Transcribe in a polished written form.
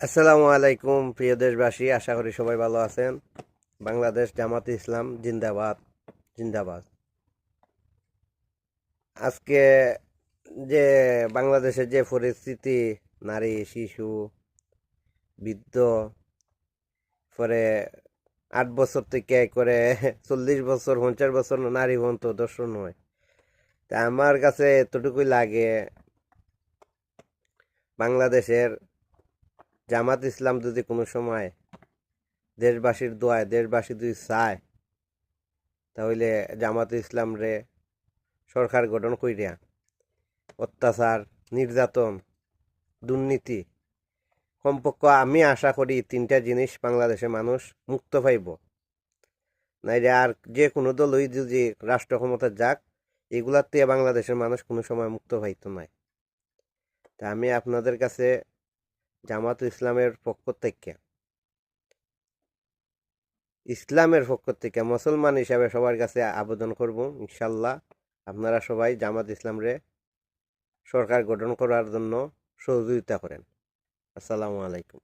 আসসালামু আলাইকুম প্রিয় দেশবাসী, আশা করি সবাই ভালো আছেন। বাংলাদেশ জামাতে ইসলাম জিন্দাবাদ জিন্দাবাদ। আজকে যে বাংলাদেশের যে পরিস্থিতি, নারী শিশু বৃদ্ধ পরে 8 বছর থেকে করে 40 বছর 50 বছর নারী পর্যন্ত দর্শন হয়। তা আমার কাছে এতটুকুই লাগে, বাংলাদেশের জামাত ইসলাম যদি কোনো সময় দেশবাসীর দোয়ায় দেশবাসী যদি চায়, তাহলে জামাত ইসলাম রে সরকার গঠন কইরা অত্যাচার, নির্যাতন, দুর্নীতি, কমপক্ষে আমি আশা করি তিনটা জিনিস বাংলাদেশের মানুষ মুক্ত পাইব। নাইলে আর যে কোনো দলই যদি রাষ্ট্র ক্ষমতা যাক, এগুলার থেকে বাংলাদেশের মানুষ কোনো সময় মুক্ত পাইতো না। তা আমি আপনাদের কাছে জামাত ইসলামের পক্ষ থেকে, মুসলমান হিসাবে সবার কাছে আবেদন করব, ইনশাল্লাহ আপনারা সবাই জামাত ইসলাম রে সরকার গঠন করার জন্য সহযোগিতা করেন। আসসালামু আলাইকুম।